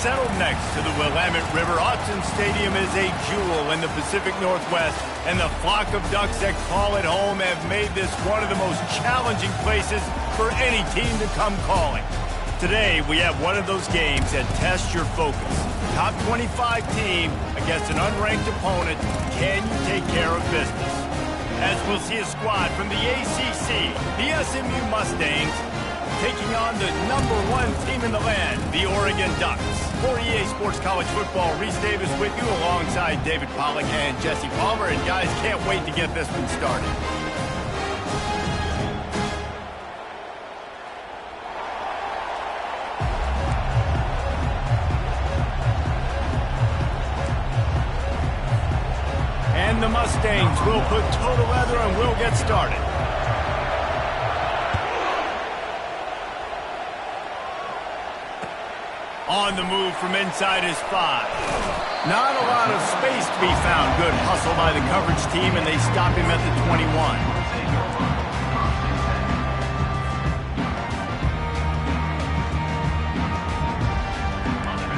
Settled next to the Willamette River, Autzen Stadium is a jewel in the Pacific Northwest, and the flock of ducks that call it home have made this one of the most challenging places for any team to come calling. Today, we have one of those games that tests your focus. Top 25 team against an unranked opponent. Can you take care of business? As we'll see a squad from the ACC, the SMU Mustangs, taking on the #1 team in the land, the Oregon Ducks. For EA Sports College Football, Reese Davis with you alongside David Pollack and Jesse Palmer. And guys, can't wait to get this one started. And the Mustangs will put total leather and we'll get started. On the move from inside his 5. Not a lot of space to be found. Good hustle by the coverage team, and they stop him at the 21.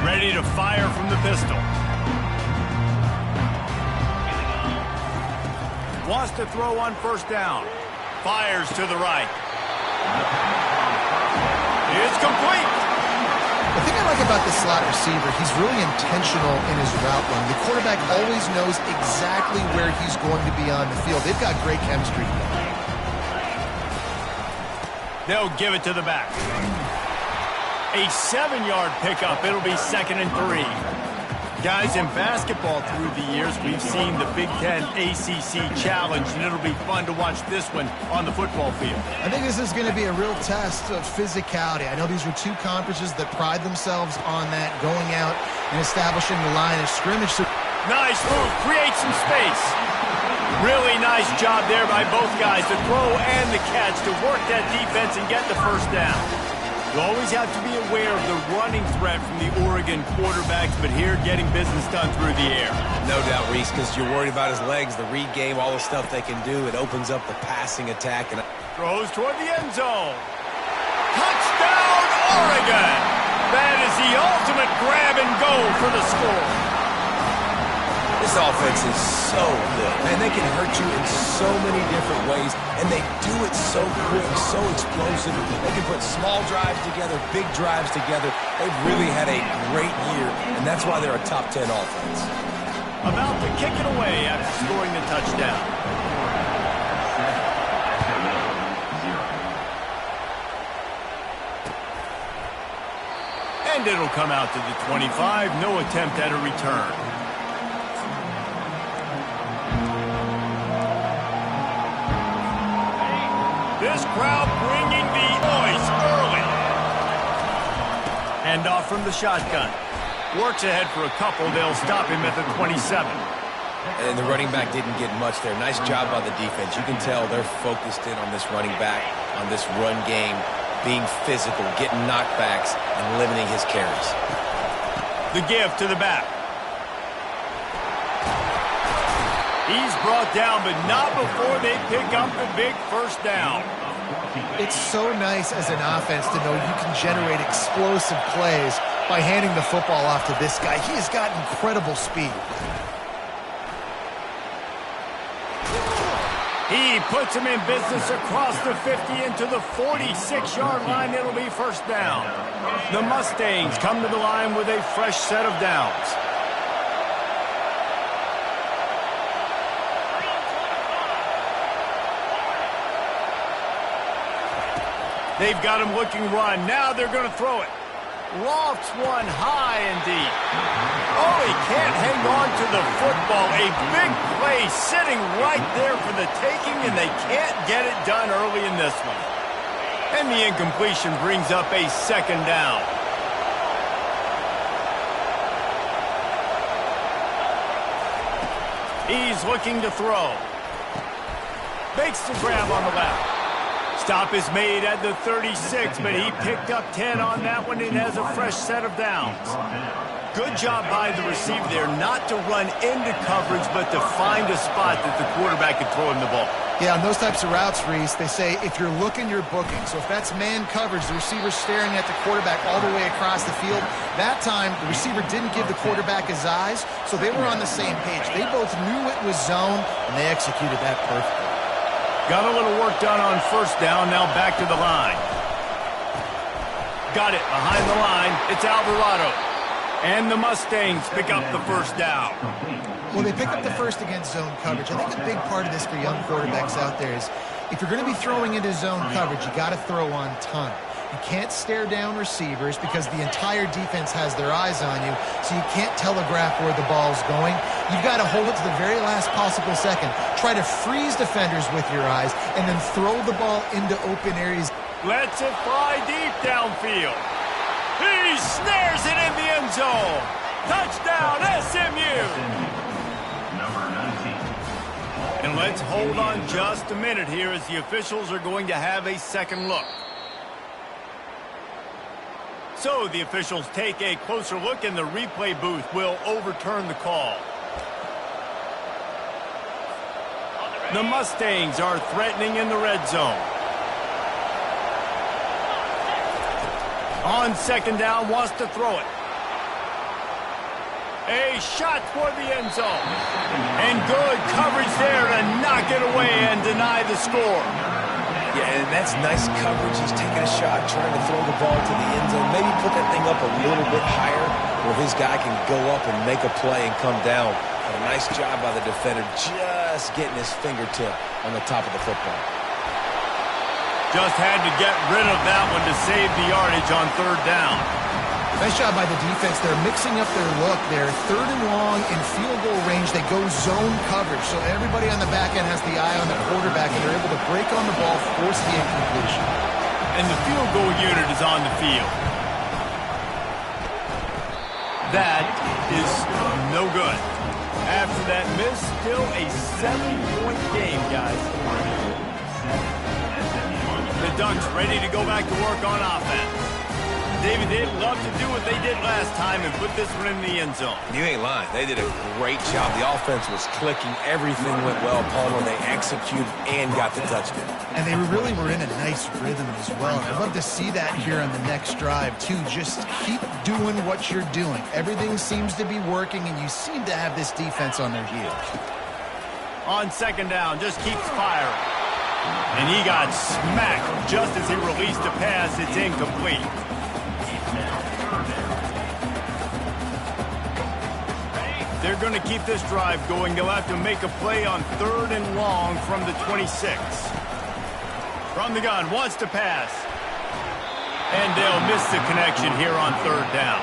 Ready to fire from the pistol. Wants to throw on first down. Fires to the right. It's complete. The thing I like about the slot receiver, he's really intentional in his route run. The quarterback always knows exactly where he's going to be on the field. They've got great chemistry together. They'll give it to the back. A 7-yard pickup. It'll be 2nd and 3. Guys, in basketball through the years, we've seen the Big Ten ACC Challenge, and it'll be fun to watch this one on the football field. I think this is going to be a real test of physicality. I know these were two conferences that pride themselves on that, going out and establishing the line of scrimmage. Nice move, create some space. Really nice job there by both guys, the throw and the catch, to work that defense and get the first down. You always have to be aware of the running threat from the Oregon quarterbacks, but here getting business done through the air. No doubt, Reese, because you're worried about his legs, the read game, all the stuff they can do. It opens up the passing attack. And throws toward the end zone. Touchdown, Oregon! That is the ultimate grab and go for the score. This offense is so good, man. They can hurt you in so many different ways, and they do it so quick, so explosive. They can put small drives together, big drives together. They've really had a great year, and that's why they're a top 10 offense. About to kick it away after scoring the touchdown. And it'll come out to the 25. No attempt at a return. This crowd bringing the noise early. Hand off from the shotgun. Works ahead for a couple. They'll stop him at the 27. And the running back didn't get much there. Nice job by the defense. You can tell they're focused in on this running back, on this run game, being physical, getting knockbacks, and limiting his carries. The give to the back. He's brought down, but not before they pick up the big first down. It's so nice as an offense to know you can generate explosive plays by handing the football off to this guy. He has got incredible speed. He puts him in business across the 50 into the 46-yard line. It'll be first down. The Mustangs come to the line with a fresh set of downs. They've got him looking run. Now they're going to throw it. Lofts one high and deep. Oh, he can't hang on to the football. A big play sitting right there for the taking, and they can't get it done early in this one. And the incompletion brings up a second down. He's looking to throw. Makes the grab on the left. Stop is made at the 36, but he picked up 10 on that one and has a fresh set of downs. Good job by the receiver there not to run into coverage, but to find a spot that the quarterback could throw him the ball. Yeah, on those types of routes, Reese, they say if you're looking, you're booking. So if that's man coverage, the receiver's staring at the quarterback all the way across the field. That time, the receiver didn't give the quarterback his eyes, so they were on the same page. They both knew it was zone, and they executed that perfectly. Got a little work done on first down, now back to the line. Got it behind the line. It's Alvarado. And the Mustangs pick up the first down. Well, they pick up the first against zone coverage. I think a big part of this for young quarterbacks out there is if you're going to be throwing into zone coverage, you got to throw on time. You can't stare down receivers because the entire defense has their eyes on you, so you can't telegraph where the ball's going. You've got to hold it to the very last possible second. Try to freeze defenders with your eyes and then throw the ball into open areas. Lets it fly deep downfield. He snares it in the end zone. Touchdown, SMU. And let's hold on just a minute here as the officials are going to have a second look. So the officials take a closer look and the replay booth will overturn the call. The Mustangs are threatening in the red zone. On second down, wants to throw it. A shot toward the end zone. And good coverage there to knock it away and deny the score. Yeah, and that's nice coverage. He's taking a shot, trying to throw the ball to the end zone. Maybe put that thing up a little bit higher where his guy can go up and make a play and come down. But a nice job by the defender just getting his fingertip on the top of the football. Just had to get rid of that one to save the yardage on third down. Nice job by the defense. They're mixing up their look. They're third and long in field goal range. They go zone coverage. So everybody on the back end has the eye on the quarterback, and they're able to break on the ball, force the incompletion. And the field goal unit is on the field. That is no good. After that miss, still a 7-point game, guys. The Ducks ready to go back to work on offense. David, they'd love to do what they did last time and put this one in the end zone. You ain't lying. They did a great job. The offense was clicking. Everything went well, Palmer. They executed and got the touchdown. And they really were in a nice rhythm as well. I'd love to see that here on the next drive, too. Just keep doing what you're doing. Everything seems to be working, and you seem to have this defense on their heels. On second down, just keeps firing. And he got smacked just as he released a pass. It's incomplete. They're going to keep this drive going. They'll have to make a play on third and long from the 26. From the gun, wants to pass. And they'll miss the connection here on third down.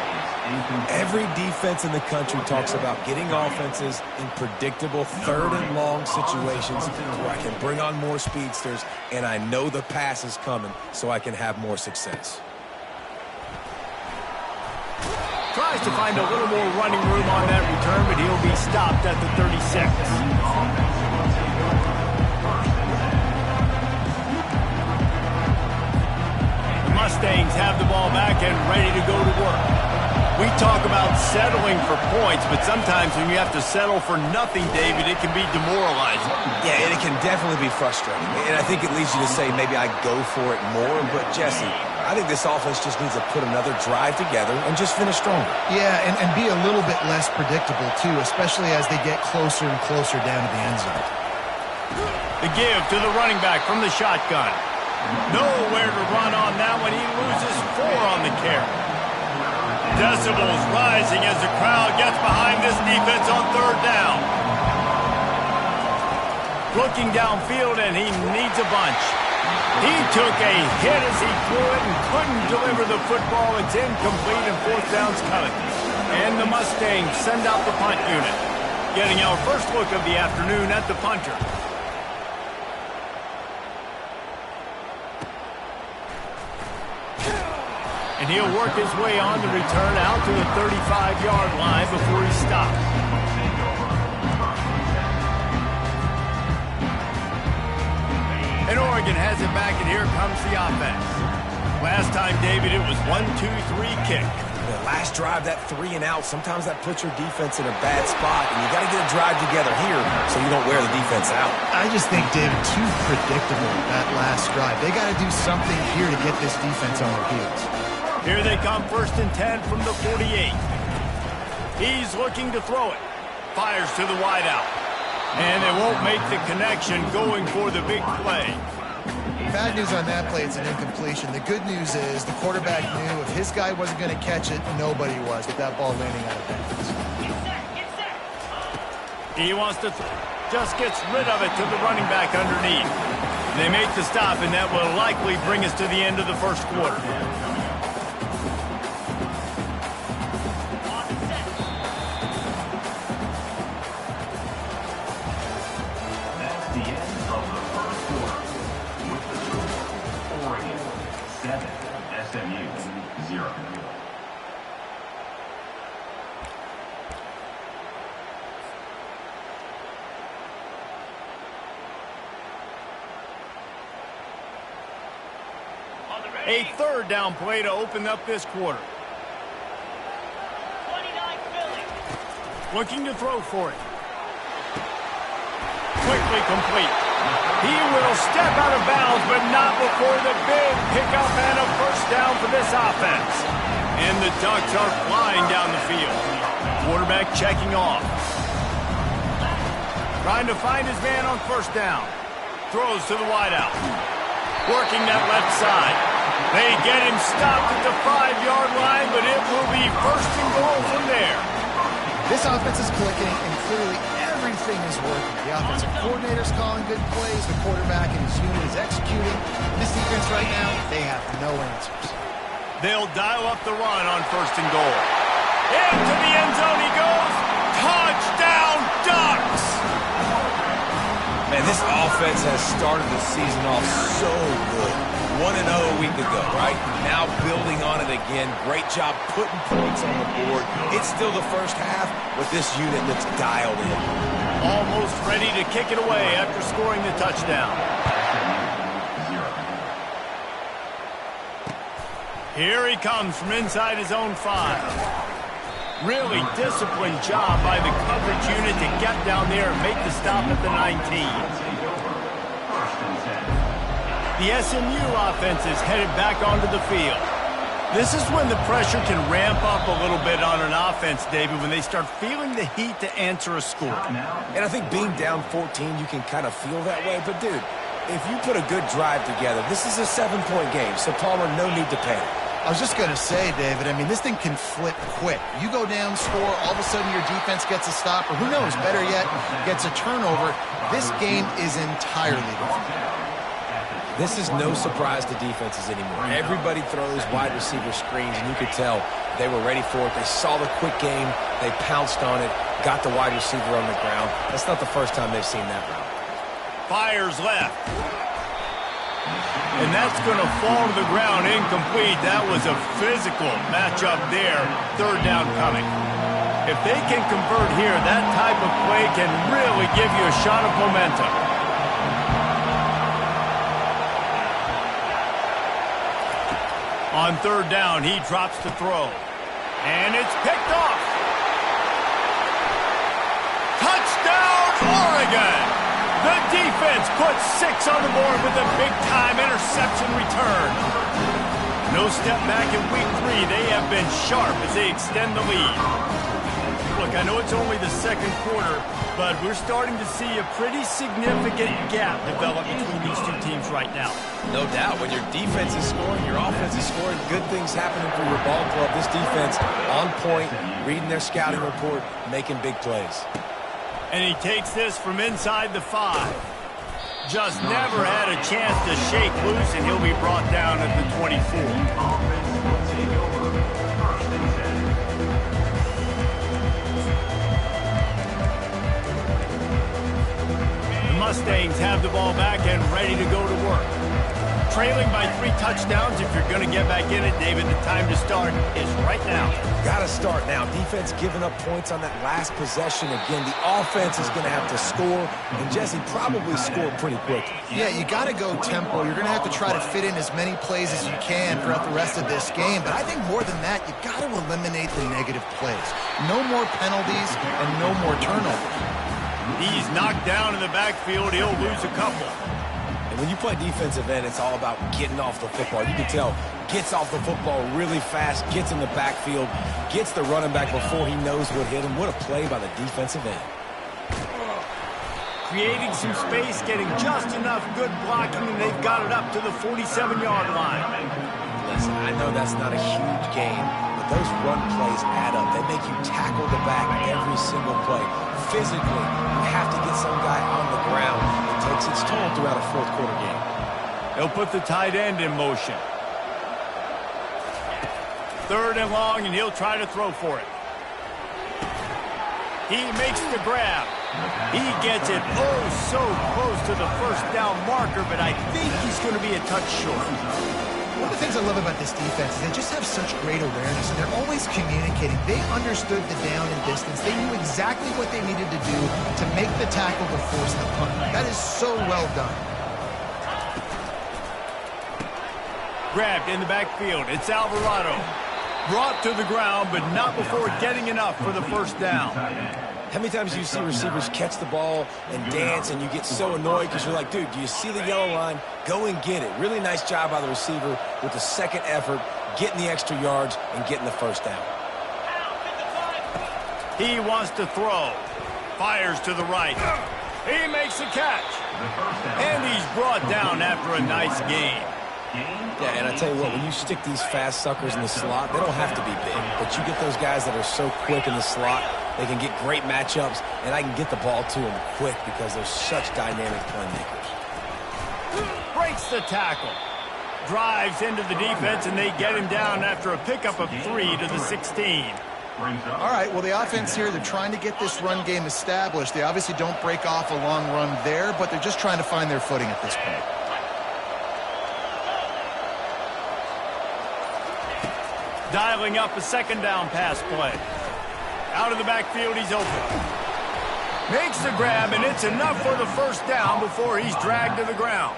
Every defense in the country talks about getting offenses in predictable third and long situations where I can bring on more speedsters and I know the pass is coming so I can have more success. Tries to find a little more running room on that return, but he'll be stopped at the 36. The Mustangs have the ball back and ready to go to work. We talk about settling for points, but sometimes when you have to settle for nothing, David, it can be demoralizing. Yeah, and it can definitely be frustrating. And I think it leads you to say maybe I go for it more, but Jesse, I think this offense just needs to put another drive together and just finish stronger. Yeah, and be a little bit less predictable, too, especially as they get closer and closer down to the end zone. The give to the running back from the shotgun. Nowhere to run on that one. He loses 4 on the carry. Decibels rising as the crowd gets behind this defense on third down. Looking downfield, and he needs a bunch. He took a hit as he threw it and couldn't deliver the football. It's incomplete and fourth down's coming. And the Mustangs send out the punt unit. Getting our first look of the afternoon at the punter. And he'll work his way on the return out to the 35-yard line before he stops. And Oregon has it back, and here comes the offense. Last time, David, it was 1-2-3 kick. The last drive, that 3 and out, sometimes that puts your defense in a bad spot, and you got to get a drive together here so you don't wear the defense out. I just think, David, too predictable, that last drive. They got to do something here to get this defense on their heels. Here they come, 1st and 10 from the 48. He's looking to throw it. Fires to the wideout. And they won't make the connection going for the big play. Bad news on that play, it's an incompletion. The good news is the quarterback knew if his guy wasn't going to catch it, nobody was with that ball landing out of bounds. He wants to just gets rid of it to the running back underneath. They make the stop, and that will likely bring us to the end of the first quarter. A 3rd down play to open up this quarter. 29 Philly. Looking to throw for it. Quickly complete. He will step out of bounds, but not before the big pickup and a 1st down for this offense. And the Ducks are flying down the field. Quarterback checking off. Trying to find his man on 1st down. Throws to the wideout. Working that left side. They get him stopped at the 5-yard line, but it will be 1st and goal from there. This offense is clicking, and clearly everything is working. The offensive coordinator's calling good plays. The quarterback and his unit is executing. This defense right now, they have no answers. They'll dial up the run on 1st and goal. Into the end zone he goes. Touchdown, Ducks! Man, this offense has started the season off so good. 1-0 a week ago, right? Now building on it again. Great job putting points on the board. It's still the first half, but this unit looks dialed in. Almost ready to kick it away after scoring the touchdown. Here he comes from inside his own 5. Really disciplined job by the coverage unit to get down there and make the stop at the 19. The SMU offense is headed back onto the field. This is when the pressure can ramp up a little bit on an offense, David, when they start feeling the heat to answer a score. And I think being down 14, you can kind of feel that way. But, dude, if you put a good drive together, this is a 7-point game, so Palmer, no need to panic. I was just going to say, David, I mean, this thing can flip quick. You go down, score, all of a sudden your defense gets a stop, or who knows, better yet, gets a turnover. This game is entirely different. This is no surprise to defenses anymore. Everybody throws wide receiver screens, and you could tell they were ready for it. They saw the quick game. They pounced on it, got the wide receiver on the ground. That's not the first time they've seen that route. Fires left. And that's going to fall to the ground incomplete. That was a physical matchup there. 3rd down coming. If they can convert here, that type of play can really give you a shot of momentum. On 3rd down, he drops to throw. And it's picked off. Touchdown, Oregon! The defense puts 6 on the board with a big-time interception return. No step back in week 3. They have been sharp as they extend the lead. Look, I know it's only the 2nd quarter, but we're starting to see a pretty significant gap develop between these two teams right now. No doubt. When your defense is scoring, your offense is scoring, good things happening for your ball club. This defense on point, reading their scouting report, making big plays. And he takes this from inside the 5. Just never had a chance to shake loose, and he'll be brought down at the 24. The Mustangs have the ball back and ready to go to work. Trailing by 3 touchdowns. If you're going to get back in it, David, the time to start is right now. Gotta start now. Defense giving up points on that last possession. Again, the offense is going to have to score, and Jesse probably scored pretty quickly. Yeah, you got to go tempo. You're going to have to try to fit in as many plays as you can throughout the rest of this game. But I think more than that, you got to eliminate the negative plays. No more penalties and no more turnovers. He's knocked down in the backfield. He'll lose a couple. And when you play defensive end, it's all about getting off the football. You can tell, gets off the football really fast, gets in the backfield, gets the running back before he knows what hit him. What a play by the defensive end. Creating some space, getting just enough good blocking, and they've got it up to the 47-yard line. Listen, I know that's not a huge game, but those run plays add up. They make you tackle the back every single play. Physically, you have to get some guy on the ground. It takes its toll throughout a fourth-quarter game. They'll put the tight end in motion. 3rd and long, and he'll try to throw for it. He makes the grab. He gets it so close to the first down marker, but I think he's going to be a touch short. One of the things I love about this defense is they just have such great awareness, and they're always communicating. They understood the down and distance. They knew exactly what they needed to do to make the tackle to force the punt. That is so well done. Grabbed in the backfield. It's Alvarado. Brought to the ground, but not before getting enough for the first down. How many times do you see receivers catch the ball and dance, and you get so annoyed because you're like, dude, do you see the yellow line? Go and get it. Really nice job by the receiver with the second effort, getting the extra yards and getting the first down. He wants to throw. Fires to the right. He makes a catch. And he's brought down after a nice game. Yeah, and I tell you what, when you stick these fast suckers in the slot, they don't have to be big. But you get those guys that are so quick in the slot, they can get great matchups, and I can get the ball to them quick because they're such dynamic playmakers. Breaks the tackle. Drives into the defense, and they get him down after a pickup of 3 to the 16. All right, well, the offense here, they're trying to get this run game established. They obviously don't break off a long run there, but they're just trying to find their footing at this point. Dialing up a 2nd down pass play. Out of the backfield, he's open. Makes the grab, and it's enough for the first down before he's dragged to the ground.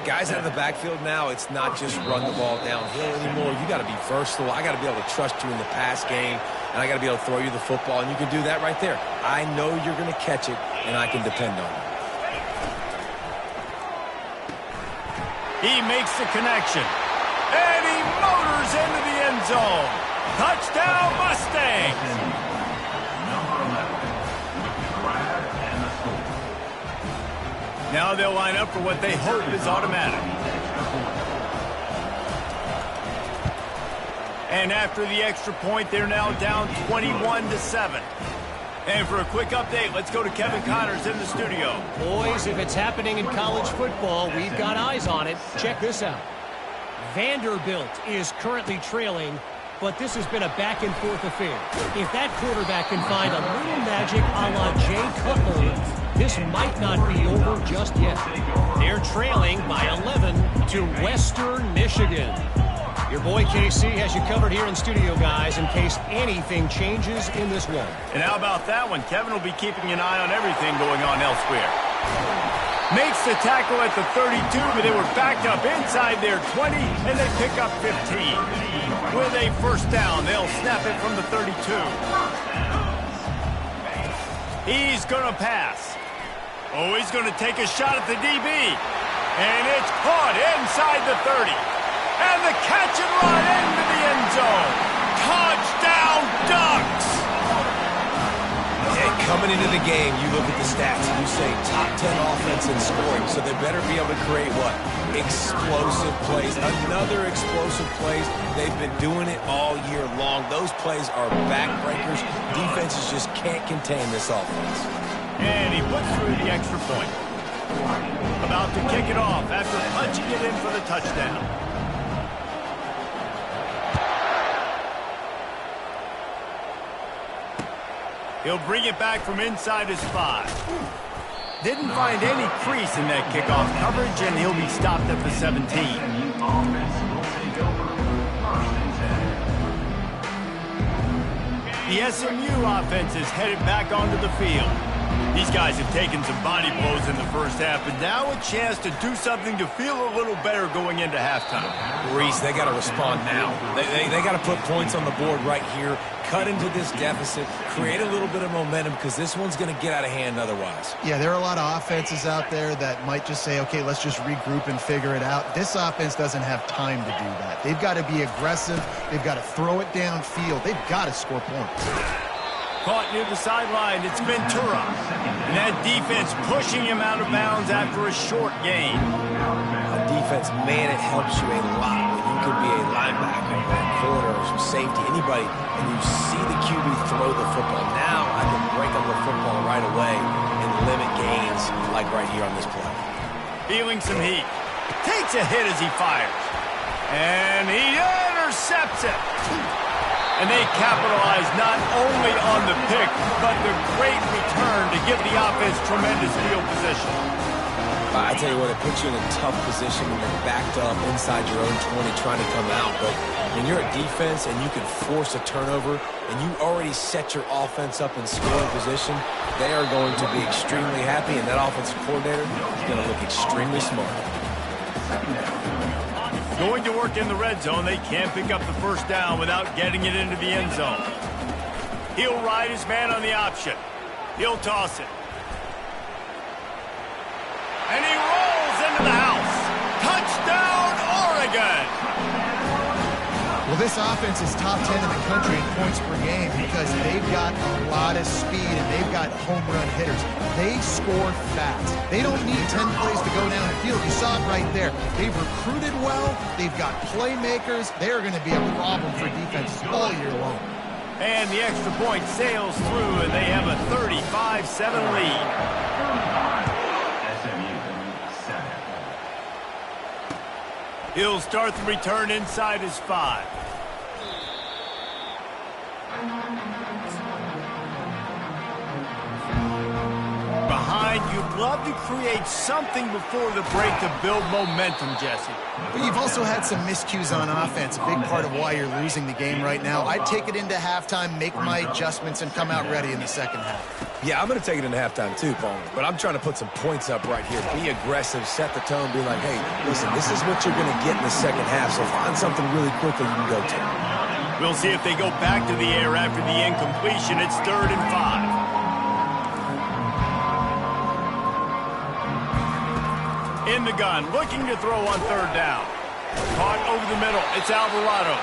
Guys out of the backfield now, it's not just run the ball downhill anymore. You got to be versatile. I got to be able to trust you in the pass game, and I got to be able to throw you the football, and you can do that right there. I know you're going to catch it, and I can depend on it. He makes the connection. And he motors into the end zone. Touchdown, Mustangs! Now they'll line up for what they hope is automatic. And after the extra point, they're now down 21-7. And for a quick update, let's go to Kevin Connors in the studio. Boys, if it's happening in college football, we've got eyes on it. Check this out. Vanderbilt is currently trailing, but this has been a back-and-forth affair. If that quarterback can find a little magic a la Jay Cutler, this might not be over just yet. They're trailing by 11 to Western Michigan. Your boy KC has you covered here in studio, guys, in case anything changes in this one. And how about that one? Kevin will be keeping an eye on everything going on elsewhere. Makes the tackle at the 32, but they were backed up inside their 20, and they pick up 15. With a first down, they'll snap it from the 32. He's going to pass. Oh, he's going to take a shot at the DB. And it's caught inside the 30. And the catch and run into the end zone. Touchdown, Ducks! And coming into the game, you look at the stats and you say top 10 offense in scoring, so they better be able to create what? Explosive plays. Another explosive plays. They've been doing it all year long. Those plays are backbreakers. Defenses just can't contain this offense. And he puts through the extra point. About to kick it off after punching it in for the touchdown. He'll bring it back from inside his 5. Didn't find any crease in that kickoff coverage, and he'll be stopped at the 17. The SMU offense is headed back onto the field. These guys have taken some body blows in the first half, but now a chance to do something to feel a little better going into halftime. Reese, they got to respond now. They got to put points on the board right here, cut into this deficit, create a little bit of momentum, because this one's going to get out of hand otherwise. Yeah, there are a lot of offenses out there that might just say, okay, let's just regroup and figure it out. This offense doesn't have time to do that. They've got to be aggressive. They've got to throw it downfield. They've got to score points. Caught near the sideline, it's Ventura. And that defense pushing him out of bounds after a short gain. On defense, man, it helps you a lot when you can be a linebacker, or a corner, or some safety, anybody, and you see the QB throw the football. Now I can break up the football right away and limit gains like right here on this play. Feeling some heat. Takes a hit as he fires. And he intercepts it. And they capitalize not only on the pick, but the great return to give the offense tremendous field position. I tell you what, it puts you in a tough position when you're backed up inside your own 20 trying to come out. But when you're a defense and you can force a turnover and you already set your offense up in scoring position, they are going to be extremely happy, and that offensive coordinator is going to look extremely smart. Going to work in the red zone, they can't pick up the first down without getting it into the end zone. He'll ride his man on the option. He'll toss it. And he rolls into the house. Touchdown, Oregon! Well, this offense is top 10 in the country in points per game because they've got a lot of speed and they've got home run hitters. They score fast. They don't need 10 plays to go down the field. You saw it right there. They've recruited well. They've got playmakers. They're going to be a problem for defenses all year long. And the extra point sails through, and they have a 35-7 lead. He'll start the return inside his 5. Behind, you'd love to create something before the break to build momentum, Jesse. But you've also had some miscues on offense, a big part of why you're losing the game right now. I'd take it into halftime, make my adjustments, and come out ready in the second half. Yeah, I'm going to take it into halftime too, Paul. But I'm trying to put some points up right here. Be aggressive, set the tone, be like, hey, listen, this is what you're going to get in the second half, so find something really quickly you can go to. We'll see if they go back to the air after the incompletion. It's 3rd and 5. In the gun, looking to throw on 3rd down. Caught over the middle. It's Alvarado.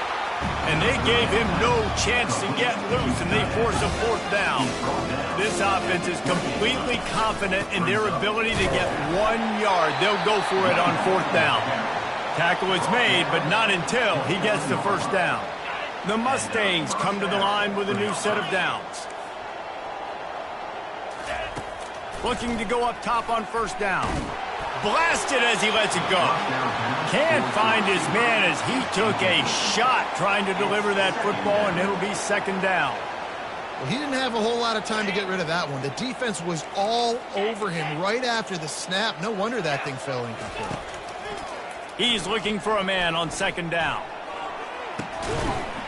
And they gave him no chance to get loose, and they force a 4th down. This offense is completely confident in their ability to get 1 yard. They'll go for it on 4th down. Tackle is made, but not until he gets the 1st down. The Mustangs come to the line with a new set of downs. Looking to go up top on 1st down. Blasted as he lets it go. Can't find his man as he took a shot trying to deliver that football, and it'll be 2nd down. Well, he didn't have a whole lot of time to get rid of that one. The defense was all over him right after the snap. No wonder that thing fell incomplete. He's looking for a man on 2nd down.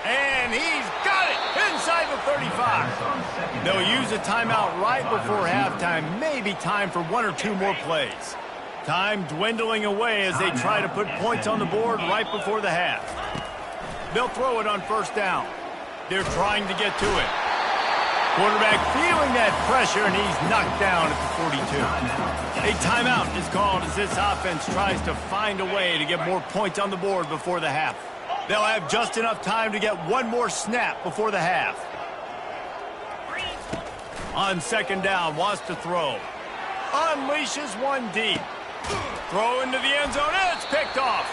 And he's got it inside the 35. They'll use a timeout right before halftime. Maybe time for 1 or 2 more plays. Time dwindling away as they try to put points on the board right before the half. They'll throw it on 1st down. They're trying to get to it. Quarterback feeling that pressure, and he's knocked down at the 42. A timeout is called as this offense tries to find a way to get more points on the board before the half. They'll have just enough time to get 1 more snap before the half. On 2nd down, wants to throw. Unleashes one deep. Throw into the end zone, and it's picked off.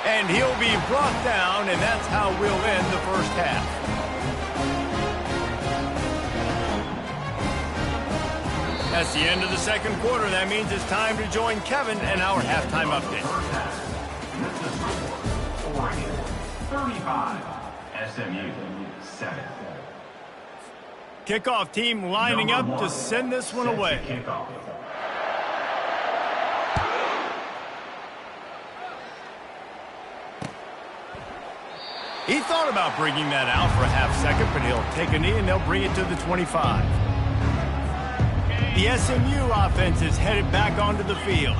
And he'll be brought down, and that's how we'll end the first half. That's the end of the 2nd quarter. That means it's time to join Kevin and our halftime update. 35, SMU 7. Kickoff team lining up to send this one away. He thought about bringing that out for a half second, but he'll take a knee and they'll bring it to the 25. The SMU offense is headed back onto the field.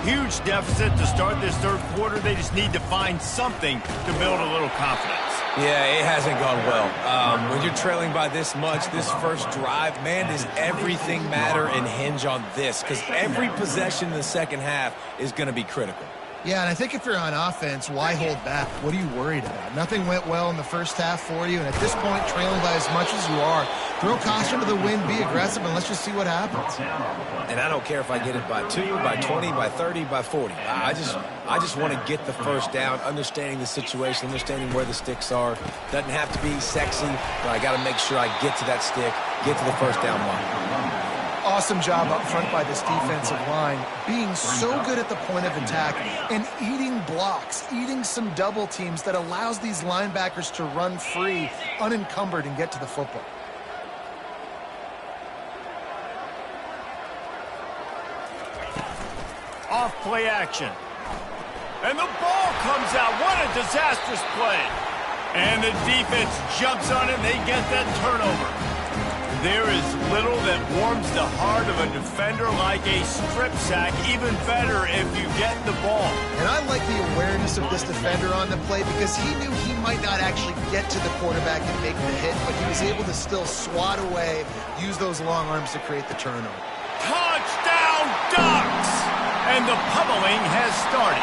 Huge deficit to start this third quarter. They just need to find something to build a little confidence. Yeah, it hasn't gone well. When you're trailing by this much, this first drive, man, does everything matter and hinge on this? Because every possession in the second half is going to be critical. Yeah, and I think if you're on offense, why hold back? What are you worried about? Nothing went well in the first half for you, and at this point, trailing by as much as you are, throw caution to the wind, be aggressive, and let's just see what happens. And I don't care if I get it by 2, by 20, by 30, by 40. I just want to get the first down, understanding the situation, understanding where the sticks are. Doesn't have to be sexy, but I got to make sure I get to that stick, get to the first down line. Awesome job up front by this defensive line, being so good at the point of attack and eating blocks, eating some double teams that allows these linebackers to run free, unencumbered, and get to the football. Off play action. And the ball comes out. What a disastrous play. And the defense jumps on it, and they get that turnover. There is little that warms the heart of a defender like a strip sack. Even better if you get the ball. And I like the awareness of this defender on the play because he knew he might not actually get to the quarterback and make the hit, but he was able to still swat away, use those long arms to create the turnover. Touchdown, Ducks! And the pummeling has started.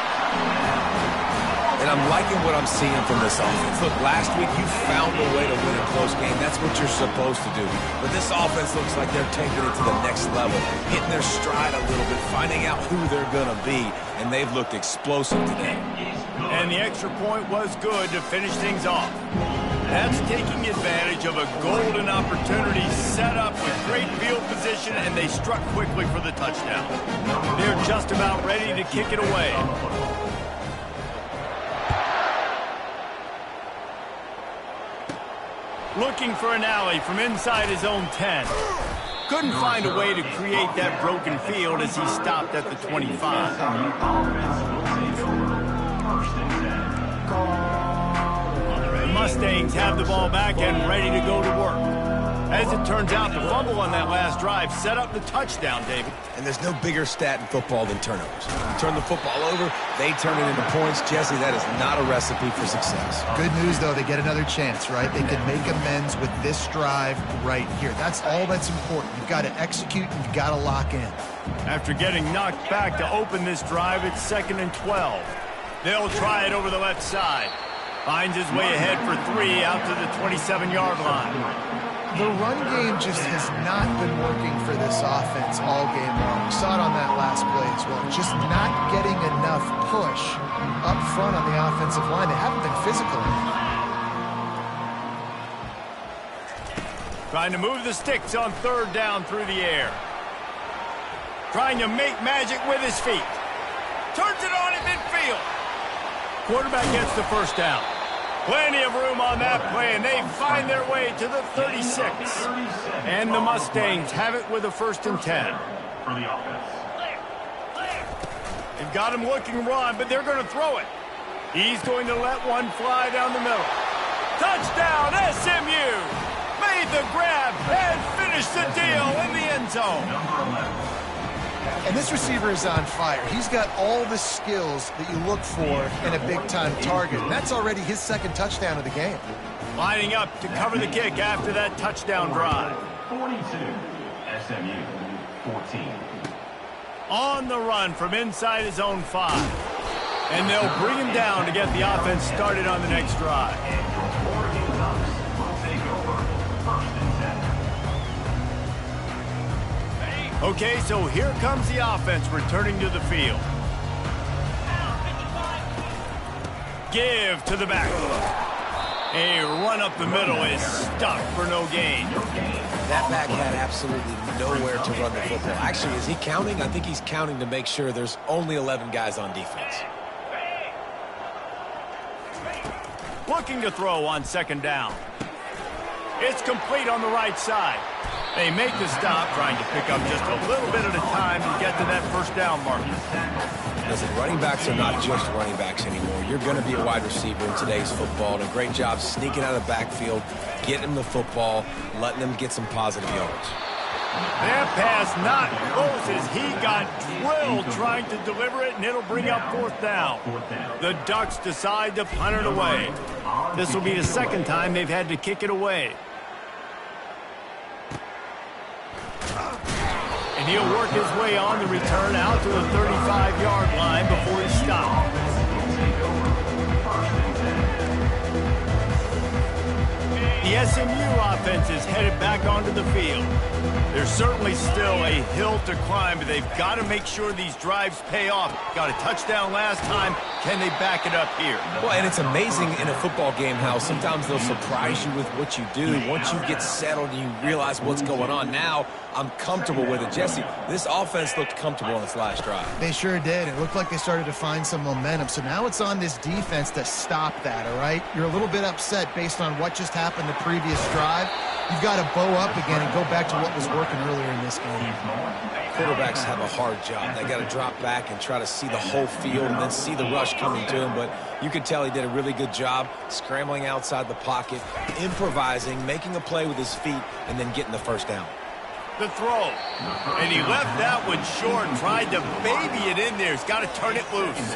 And I'm liking what I'm seeing from this offense. Look, last week you found a way to win a close game. That's what you're supposed to do. But this offense looks like they're taking it to the next level, hitting their stride a little bit, finding out who they're going to be, and they've looked explosive today. And the extra point was good to finish things off. That's taking advantage of a golden opportunity set up with great field position, and they struck quickly for the touchdown. They're just about ready to kick it away. Looking for an alley from inside his own 10. Couldn't find a way to create that broken field as he stopped at the 25. The Mustangs have the ball back and ready to go to work. As it turns out, the fumble on that last drive set up the touchdown, David. And there's no bigger stat in football than turnovers. You turn the football over, they turn it into points. Jesse, that is not a recipe for success. Good news, though, they get another chance, right? They can make amends with this drive right here. That's all that's important. You've got to execute and you've got to lock in. After getting knocked back to open this drive, it's 2nd and 12. They'll try it over the left side. Finds his way ahead for 3 out to the 27-yard line. The run game just has not been working for this offense all game long. We saw it on that last play as well. Just not getting enough push up front on the offensive line. They haven't been physical enough. Trying to move the sticks on 3rd down through the air. Trying to make magic with his feet. Turns it on at midfield. Quarterback gets the first down. Plenty of room on that play, and they find their way to the 36. And the Mustangs have it with a 1st and 10. They've got him looking run, but they're going to throw it. He's going to let one fly down the middle. Touchdown, SMU! Made the grab and finished the deal in the end zone. And this receiver is on fire. He's got all the skills that you look for in a big-time target. And that's already his 2nd touchdown of the game. Lining up to cover the kick after that touchdown drive. 42, SMU, 14. On the run from inside his own 5. And they'll bring him down to get the offense started on the next drive. Oregon Ducks will take over 1st and 10. Okay, so here comes the offense returning to the field. Give to the back. A run up the middle is stuck for no gain. That back had absolutely nowhere to run the football. Actually, is he counting? I think he's counting to make sure there's only 11 guys on defense. Looking to throw on 2nd down. It's complete on the right side. They make the stop, trying to pick up just a little bit at a time to get to that first down marker. Listen, running backs are not just running backs anymore. You're going to be a wide receiver in today's football. And a great job sneaking out of the backfield, getting them the football, letting them get some positive yards. That pass not close as he got drilled trying to deliver it, and it'll bring up fourth down. The Ducks decide to punt it away. This will be the second time they've had to kick it away. And he'll work his way on the return out to the 35-yard line before he stops. The SMU offense is headed back onto the field. There's certainly still a hill to climb, but they've got to make sure these drives pay off. Got a touchdown last time. Can they back it up here? Well, and it's amazing in a football game how sometimes they'll surprise you with what you do. Once you get settled and you realize what's going on, now I'm comfortable with it. Jesse, this offense looked comfortable on its last drive. They sure did. It looked like they started to find some momentum. So now it's on this defense to stop that, all right? You're a little bit upset based on what just happened the previous drive. You've got to bow up again and go back to what was working earlier in this game. Quarterbacks have a hard job. They got to drop back and try to see the whole field and then see the rush coming to him. But you could tell he did a really good job scrambling outside the pocket, improvising, making a play with his feet, and then getting the first down. The throw. And he left that one short, tried to baby it in there. He's got to turn it loose.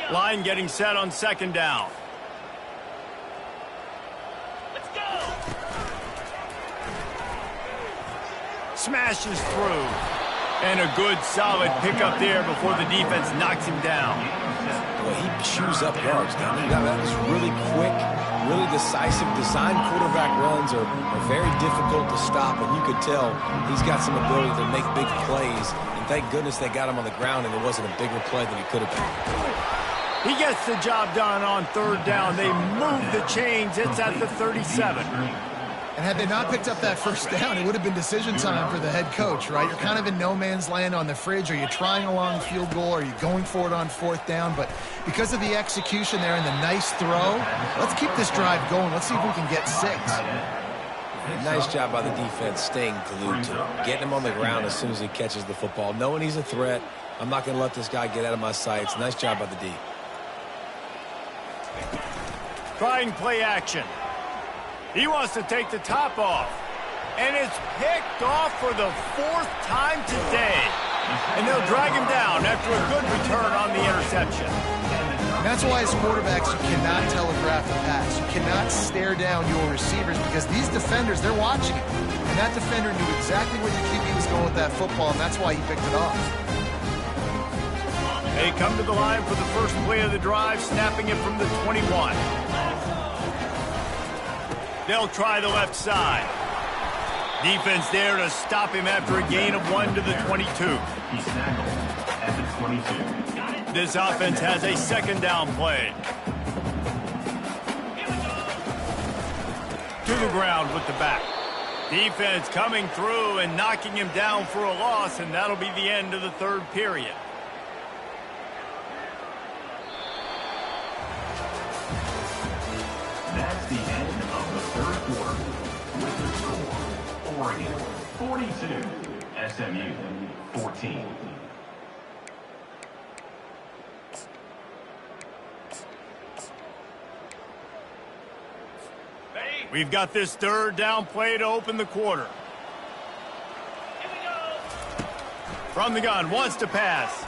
Line getting set on second down. Smashes through. And a good solid pickup there before the defense knocks him down. Well, he chews up yards down there. That was really quick, really decisive. Design quarterback runs are very difficult to stop, and you could tell he's got some ability to make big plays. And thank goodness they got him on the ground and it wasn't a bigger play than he could have been. He gets the job done on third down. They move the chains. It's at the 37. And had they not picked up that first down, it would have been decision time for the head coach, right? You're kind of in no man's land on the fridge. Are you trying a long field goal? Are you going for it on fourth down? But because of the execution there and the nice throw, let's keep this drive going. Let's see if we can get 6. Nice job by the defense staying glued to him, getting him on the ground as soon as he catches the football, knowing he's a threat. I'm not going to let this guy get out of my sights. Nice job by the D. Trying play action. He wants to take the top off. And it's picked off for the 4th time today. And they'll drag him down after a good return on the interception. And that's why as quarterbacks, you cannot telegraph the pass. You cannot stare down your receivers because these defenders, they're watching it. And that defender knew exactly where the QB was going with that football, and that's why he picked it off. They come to the line for the first play of the drive, snapping it from the 21. They'll try the left side. Defense there to stop him after a gain of 1 to the 22. He's tackled at the 22. This offense has a second down play. To the ground with the back. Defense coming through and knocking him down for a loss, and that'll be the end of the third period. That's the end of the third quarter. With the score, Oregon 42, SMU 14. We've got this third down play to open the quarter. From the gun, wants to pass.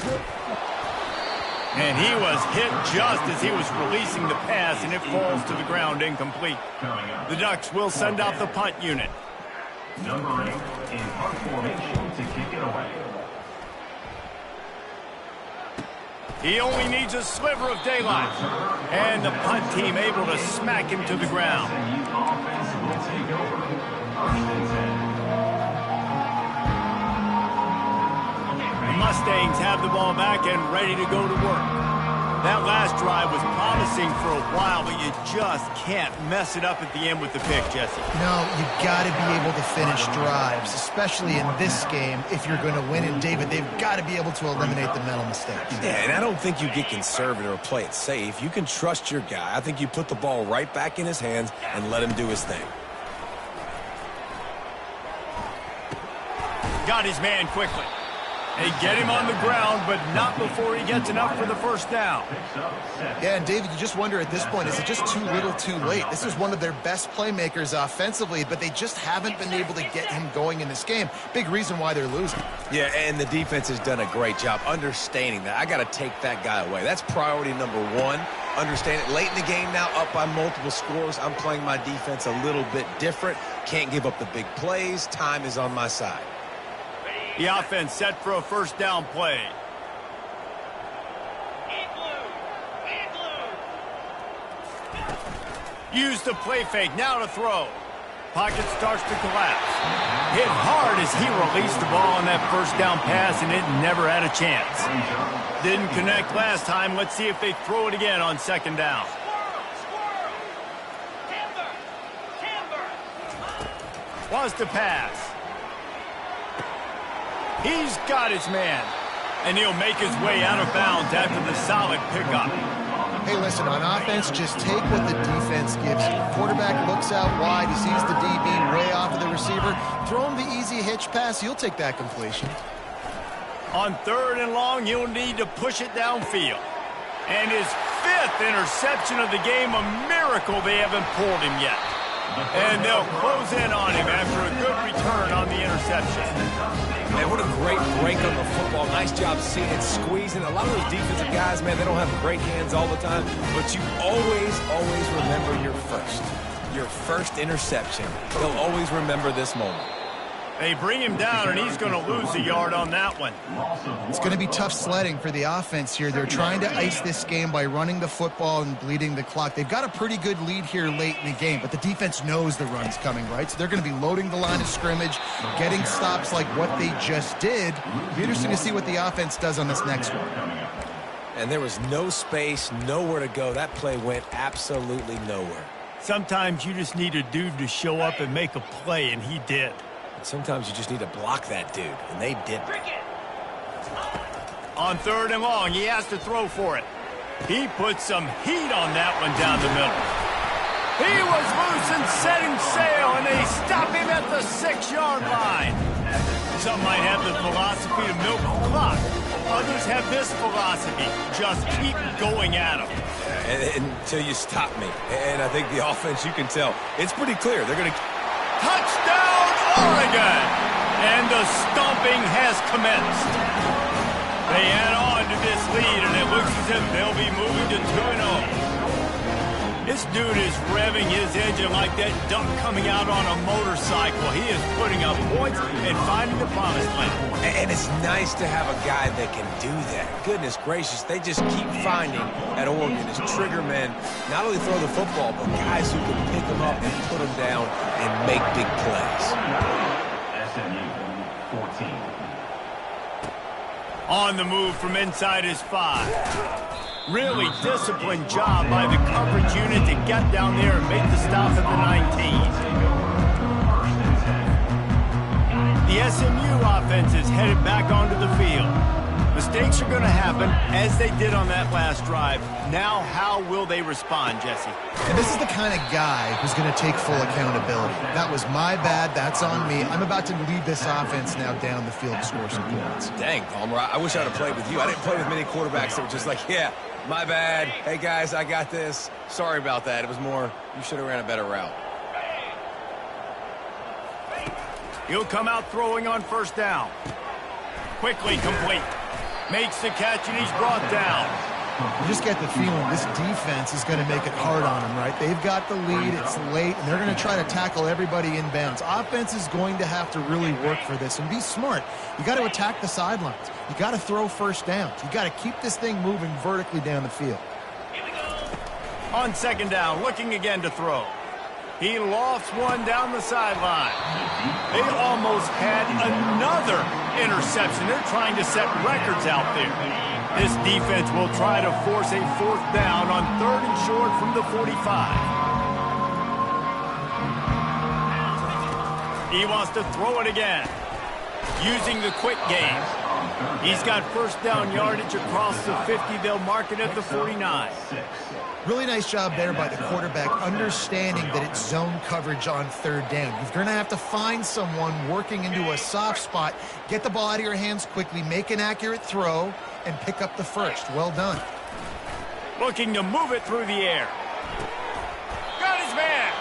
And he was hit just as he was releasing the pass, and it falls to the ground incomplete. The Ducks will send out the punt unit. Number 8 in punt formation to kick it away. He only needs a sliver of daylight. And the punt team able to smack him to the ground. SMU offense will take over. First and 10. The Mustangs have the ball back and ready to go to work. That last drive was promising for a while, but you just can't mess it up at the end with the pick, Jesse. No, you've got to be able to finish drives, especially in this game if you're going to win. And, David, they've got to be able to eliminate the mental mistakes. Yeah, and I don't think you get conservative or play it safe. You can trust your guy. I think you put the ball right back in his hands and let him do his thing. Got his man quickly. They get him on the ground, but not before he gets enough for the first down. Yeah, and David, you just wonder at this point, is it just too little too late? This is one of their best playmakers offensively, but they just haven't been able to get him going in this game. Big reason why they're losing. Yeah, and the defense has done a great job understanding that. I got to take that guy away. That's priority number one. Understand it. Late in the game now, up by multiple scores. I'm playing my defense a little bit different. Can't give up the big plays. Time is on my side. The offense set for a first down play. Use the play fake. Now to throw. Pocket starts to collapse. Hit hard as he released the ball on that first down pass, and it never had a chance. Didn't connect last time. Let's see if they throw it again on second down. Wants to pass. He's got his man. And he'll make his way out of bounds after the solid pickup. Hey, listen, on offense, just take what the defense gives you. Quarterback looks out wide. He sees the DB way off of the receiver. Throw him the easy hitch pass. You'll take that completion. On third and long, he'll need to push it downfield. And his 5th interception of the game, a miracle they haven't pulled him yet. And they'll close in on him after a good return on the interception. Man, what a great break on the football. Nice job seeing it, squeezing. A lot of those defensive guys, man, they don't have great hands all the time, but you always remember your first interception. They'll always remember this moment. They bring him down, and he's going to lose a yard on that one. It's going to be tough sledding for the offense here. They're trying to ice this game by running the football and bleeding the clock. They've got a pretty good lead here late in the game, but the defense knows the run's coming, right? So they're going to be loading the line of scrimmage, getting stops like what they just did. It'll be interesting to see what the offense does on this next one. And there was no space, nowhere to go. That play went absolutely nowhere. Sometimes you just need a dude to show up and make a play, and he did. Sometimes you just need to block that dude, and they didn't. On third and long, he has to throw for it. He put some heat on that one down the middle. He was loose and setting sail, and they stop him at the 6-yard line. Some might have the philosophy to milk the clock. Others have this philosophy, just keep going at him. Until you stop me. And I think the offense, you can tell, it's pretty clear. They're going to... Touchdown, Oregon! And the stomping has commenced. They add on to this lead, and it looks as if they'll be moving to 2-0. This dude is revving his engine like that duck coming out on a motorcycle. He is putting up points and finding the promised land. And it's nice to have a guy that can do that. Goodness gracious, they just keep finding at Oregon as trigger men, not only throw the football, but guys who can pick them up and put them down and make big plays. SMU 14. On the move from inside his 5. Really disciplined job by the coverage unit to get down there and make the stop at the 19. The SMU offense is headed back onto the field. Mistakes are going to happen, as they did on that last drive. Now, how will they respond, Jesse? And this is the kind of guy who's going to take full accountability. That was my bad. That's on me. I'm about to lead this offense now down the field to score some points. Dang, Palmer, I wish I'd have played with you. I didn't play with many quarterbacks that were just like, yeah, my bad. Hey, guys, I got this. Sorry about that. It was more, you should have ran a better route. He'll come out throwing on first down. Quickly complete. Makes the catch, and he's brought down. You just get the feeling this defense is going to make it hard on them, right? They've got the lead, it's late, and they're going to try to tackle everybody inbounds. Offense is going to have to really work for this and be smart. You got to attack the sidelines. You got to throw first downs. You got to keep this thing moving vertically down the field. On second down, looking again to throw. He lofts one down the sideline. They almost had another interception. They're trying to set records out there. This defense will try to force a 4th down on 3rd and short from the 45. He wants to throw it again. Using the quick game. He's got first down yardage across the 50. They'll mark it at the 49. Really nice job there by the quarterback, understanding that it's zone coverage on third down. You're going to have to find someone working into a soft spot, get the ball out of your hands quickly, make an accurate throw, and pick up the first. Well done. Looking to move it through the air. Got his man.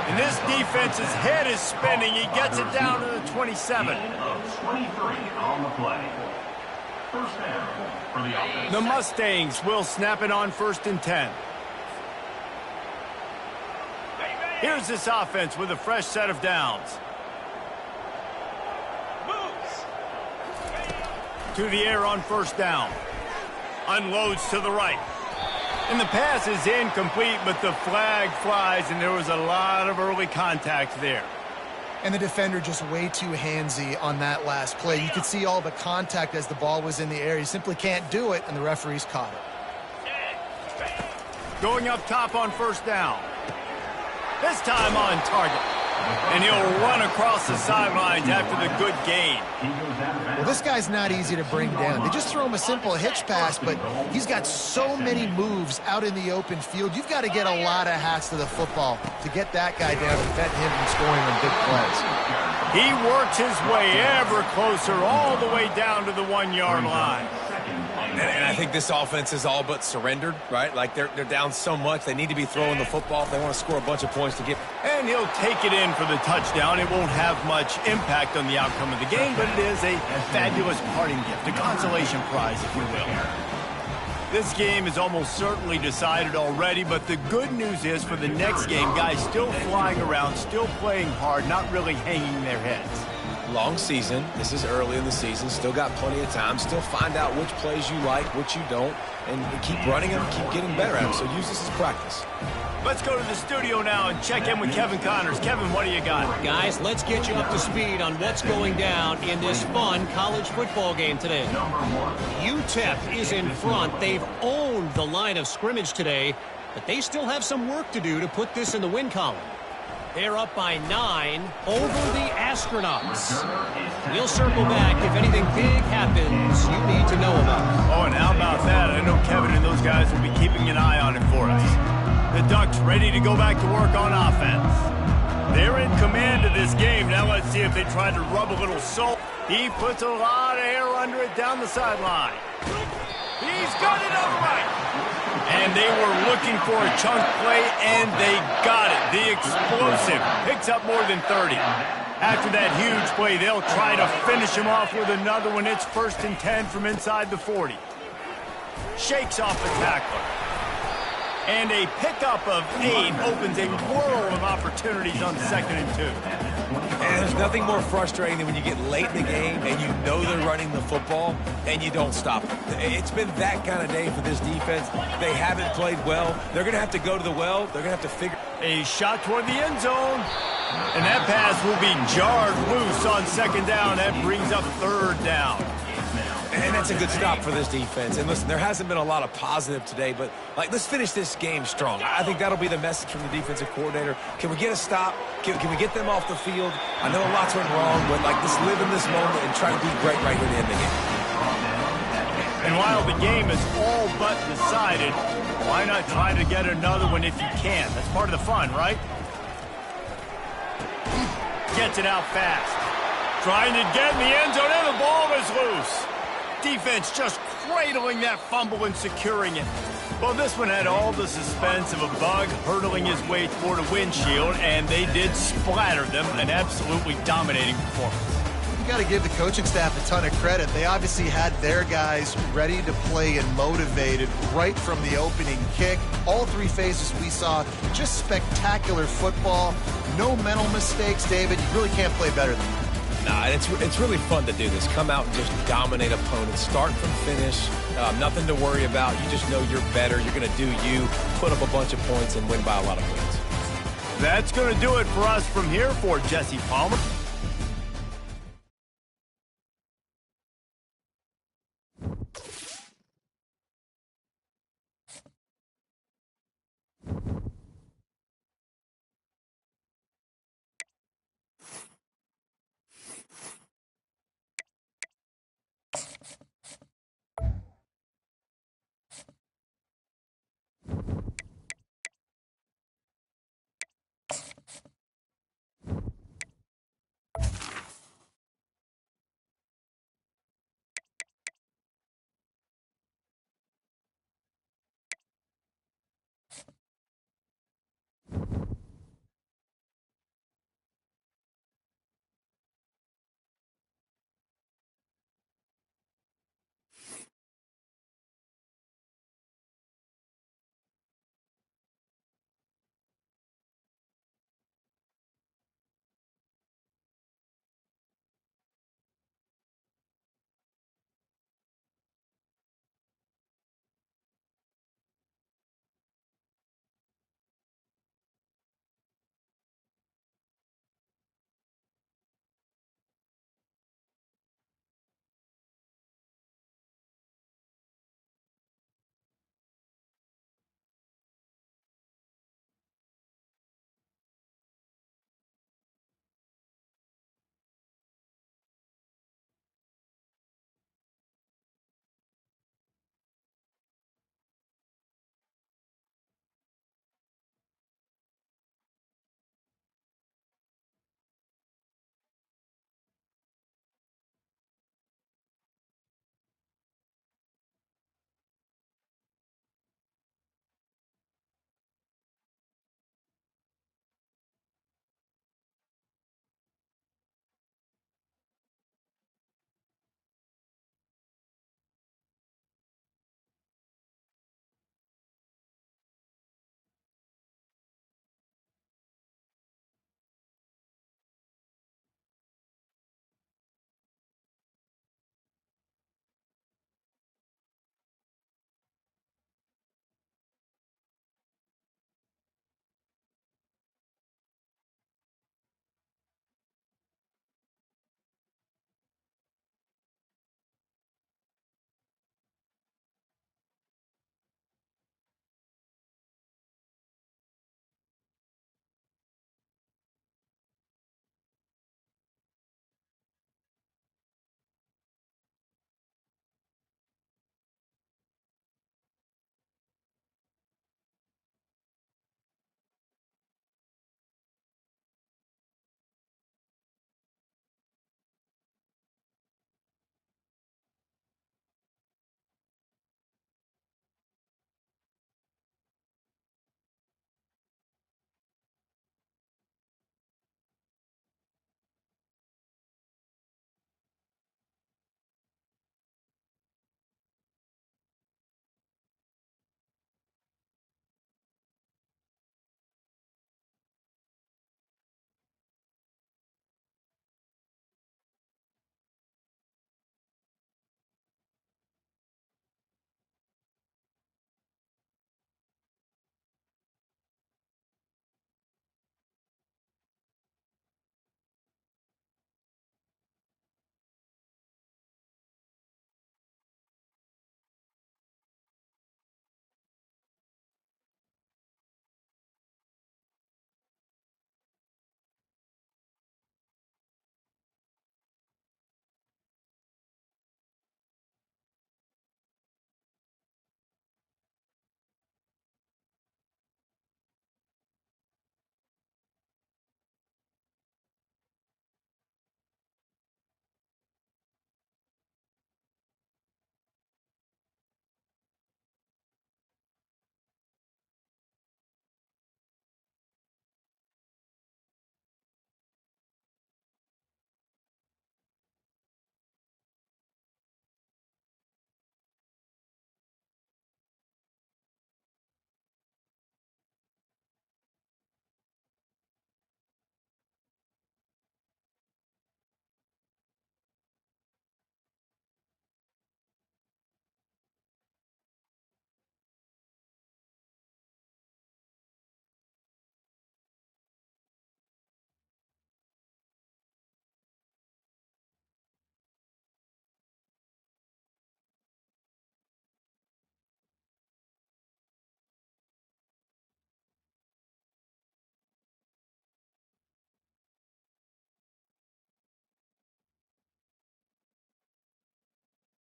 And this defense's head is spinning. He gets it down to the 27. Of 23 on the play. First down for the offense. The Mustangs will snap it on 1st and 10. Here's this offense with a fresh set of downs. To the air on 1st down. Unloads to the right. And the pass is incomplete, but the flag flies, and there was a lot of early contact there. And the defender just way too handsy on that last play. You could see all the contact as the ball was in the air. He simply can't do it, and the referees caught it. Going up top on 1st down. This time on target. And he'll run across the sidelines after the good gain. Well, this guy's not easy to bring down. They just throw him a simple hitch pass, but he's got so many moves out in the open field. You've got to get a lot of hats to the football to get that guy down and prevent him from scoring on big plays. He works his way ever closer all the way down to the 1-yard line. And I think this offense is all but surrendered, right? Like they're down so much, they need to be throwing the football if they want to score a bunch of points to get. And he'll take it in for the touchdown. It won't have much impact on the outcome of the game, but it is a fabulous parting gift, a consolation prize, if you will. This game is almost certainly decided already, but the good news is for the next game, guys still flying around, still playing hard, not really hanging their heads. Long season. This is early in the season. Still got plenty of time. Still find out which plays you like, which you don't, and keep running them, keep getting better at them. So use this as practice. Let's go to the studio now and check in with Kevin Connors. Kevin, what do you got? Guys, let's get you up to speed on what's going down in this fun college football game today. UTEP is in front. They've owned the line of scrimmage today, but they still have some work to do to put this in the win column. They're up by 9 over the Astronauts. We'll circle back if anything big happens you need to know about. Oh, and how about that? I know Kevin and those guys will be keeping an eye on it for us. The Ducks ready to go back to work on offense. They're in command of this game. Now let's see if they try to rub a little salt. He puts a lot of air under it down the sideline. He's got it upright. And they were looking for a chunk play, and they got it. The explosive picks up more than 30. After that huge play, they'll try to finish him off with another one. It's 1st and 10 from inside the 40. Shakes off the tackler. And a pickup of 8 opens a world of opportunities on 2nd and 2. And there's nothing more frustrating than when you get late in the game and you know they're running the football and you don't stop them. It's been that kind of day for this defense. They haven't played well. They're going to have to go to the well. They're going to have to figure. A shot toward the end zone. And that pass will be jarred loose on 2nd down. That brings up 3rd down. And that's a good stop for this defense. And listen, there hasn't been a lot of positive today, but let's finish this game strong. I think that'll be the message from the defensive coordinator. Can we get a stop? Can we get them off the field? I know a lot's went wrong, but let's live in this moment and try to be great right here to end the game. And while the game is all but decided, why not try to get another one if you can? That's part of the fun, right? Gets it out fast. Trying to get in the end zone, and the ball is loose. Defense just cradling that fumble and securing it. Well, this one had all the suspense of a bug hurtling his way toward a windshield, and they did splatter them. An absolutely dominating performance. You got to give the coaching staff a ton of credit. They obviously had their guys ready to play and motivated right from the opening kick. All 3 phases we saw, just spectacular football. No mental mistakes, David. You really can't play better than that. Nah, it's really fun to do this. Come out and just dominate opponents. Start from finish. Nothing to worry about. You just know you're better. You're going to do you. Put up a bunch of points and win by a lot of points. That's going to do it for us from here for Jesse Palmer.